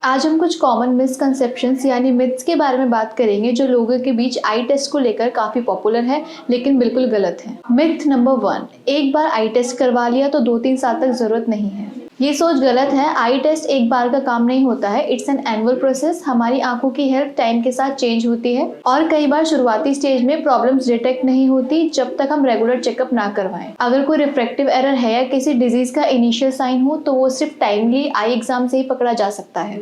आज हम कुछ कॉमन मिसकंसेप्शंस यानी मिथ्स के बारे में बात करेंगे जो लोगों के बीच आई टेस्ट को लेकर काफ़ी पॉपुलर है लेकिन बिल्कुल गलत है। मिथ नंबर 1, एक बार आई टेस्ट करवा लिया तो 2-3 साल तक ज़रूरत नहीं है। ये सोच गलत है। आई टेस्ट एक बार का काम नहीं होता है, इट्स एन एनुअल प्रोसेस। हमारी आंखों की हेल्थ टाइम के साथ चेंज होती है और कई बार शुरुआती स्टेज में प्रॉब्लम्स डिटेक्ट नहीं होती जब तक हम रेगुलर चेकअप ना करवाएं। अगर कोई रिफ्रैक्टिव एरर है या किसी डिजीज का इनिशियल साइन हो तो वो सिर्फ टाइमली आई एग्जाम से ही पकड़ा जा सकता है।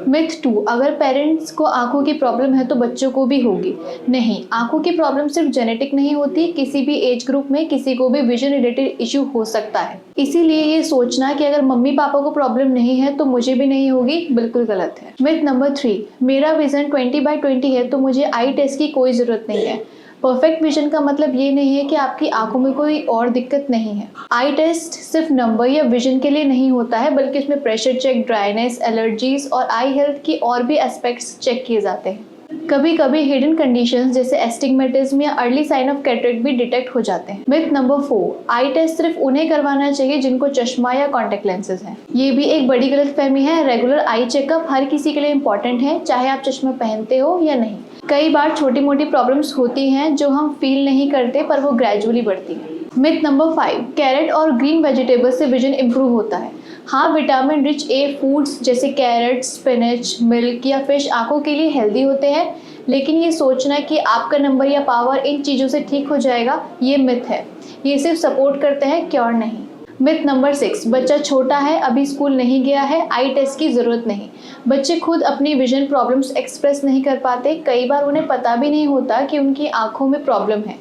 मिथ 2, अगर पेरेंट्स को आंखों की प्रॉब्लम है तो बच्चों को भी होगी। नहीं, आंखों की प्रॉब्लम सिर्फ जेनेटिक नहीं होती, किसी भी एज ग्रुप में किसी को भी विजन रिलेटेड इश्यू हो सकता है। इसीलिए ये सोचना कि अगर मम्मी पापा को प्रॉब्लम नहीं है तो मुझे भी नहीं होगी, बिल्कुल गलत है। मिथ नंबर 3, मेरा विजन 20/20 है तो मुझे आई टेस्ट की कोई जरूरत नहीं है। परफेक्ट विजन का मतलब ये नहीं है कि आपकी आंखों में कोई और दिक्कत नहीं है। आई टेस्ट सिर्फ नंबर या विजन के लिए नहीं होता है, बल्कि इसमें प्रेशर चेक, ड्राइनेस, एलर्जीज और आई हेल्थ की और भी एस्पेक्ट्स चेक किए जाते हैं। कभी कभी हिडन कंडीशंस जैसे एस्टिग्मेटिज्म या अर्ली साइन ऑफ कैटरेक्ट भी डिटेक्ट हो जाते हैं। मिथ नंबर 4, आई टेस्ट सिर्फ उन्हें करवाना चाहिए जिनको चश्मा या कॉन्टेक्ट लेंसेज हैं। ये भी एक बड़ी गलतफहमी है। रेगुलर आई चेकअप हर किसी के लिए इंपॉर्टेंट है, चाहे आप चश्मा पहनते हो या नहीं। कई बार छोटी मोटी प्रॉब्लम्स होती हैं जो हम फील नहीं करते पर वो ग्रेजुअली बढ़ती हैं। मिथ नंबर 5, कैरेट और ग्रीन वेजिटेबल से विजन इंप्रूव होता है। हाँ, विटामिन रिच ए फूड्स जैसे कैरेट, स्पिनच, मिल्क या फिश आंखों के लिए हेल्दी होते हैं, लेकिन ये सोचना कि आपका नंबर या पावर इन चीज़ों से ठीक हो जाएगा, ये मिथ है। ये सिर्फ सपोर्ट करते हैं, क्योर नहीं। मिथ नंबर 6, बच्चा छोटा है, अभी स्कूल नहीं गया है, आई टेस्ट की ज़रूरत नहीं। बच्चे खुद अपनी विजन प्रॉब्लम्स एक्सप्रेस नहीं कर पाते, कई बार उन्हें पता भी नहीं होता कि उनकी आंखों में प्रॉब्लम है,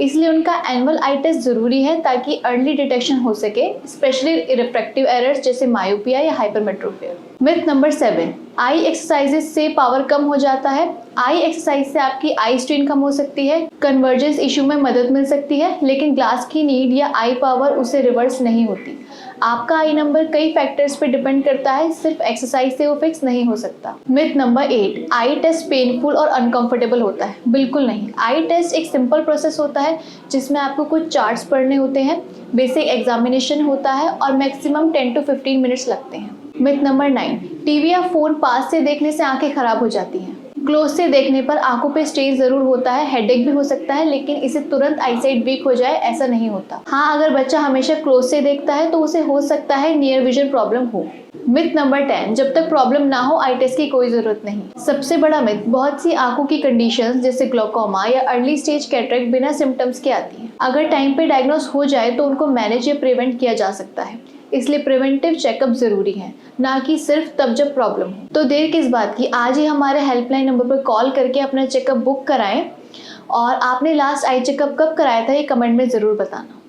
इसलिए उनका एनुअल आई टेस्ट ज़रूरी है ताकि अर्ली डिटेक्शन हो सके, स्पेशली रिफ्रैक्टिव एरर्स जैसे मायोपिया या हाइपरमेट्रोपिया। मिथ नंबर 7, आई एक्सरसाइजेस से पावर कम हो जाता है। आई एक्सरसाइज से आपकी आई स्ट्रेन कम हो सकती है, कन्वर्जेंस इशू में मदद मिल सकती है, लेकिन ग्लास की नीड या आई पावर उसे रिवर्स नहीं होती। आपका आई नंबर कई फैक्टर्स पे डिपेंड करता है, सिर्फ एक्सरसाइज से वो फिक्स नहीं हो सकता। मिथ नंबर 8, आई टेस्ट पेनफुल और अनकंफर्टेबल होता है। बिल्कुल नहीं। आई टेस्ट एक सिंपल प्रोसेस होता है जिसमें आपको कुछ चार्ट्स पढ़ने होते हैं, बेसिक एग्जामिनेशन होता है और मैक्सिमम 10 to 15 मिनट्स लगते हैं। मिथ नंबर 9, टीवी या फोन पास से देखने से आंखें खराब हो जाती हैं। क्लोज से देखने पर आंखों पे स्ट्रेन जरूर होता है, हेडेक भी हो सकता है, लेकिन इसे तुरंत आईसाइट वीक हो जाए ऐसा नहीं होता। हाँ, अगर बच्चा हमेशा क्लोज से देखता है तो उसे हो सकता है नियर विजन प्रॉब्लम हो। मिथ नंबर 10, जब तक प्रॉब्लम ना हो आई टेस्ट की कोई जरूरत नहीं। सबसे बड़ा मिथ, बहुत सी आंखों की कंडीशंस जैसे ग्लोकोमा या अर्ली स्टेज कैटरेक्ट बिना सिम्टम्स के आती हैं। अगर टाइम पे डायग्नोस हो जाए तो उनको मैनेज या प्रिवेंट किया जा सकता है, इसलिए प्रिवेंटिव चेकअप जरूरी है, ना कि सिर्फ तब जब प्रॉब्लम हो। तो देर किस बात की, आज ही हमारे हेल्पलाइन नंबर पर कॉल करके अपना चेकअप बुक कराएं। और आपने लास्ट आई चेकअप कब कराया था ये कमेंट में ज़रूर बताना।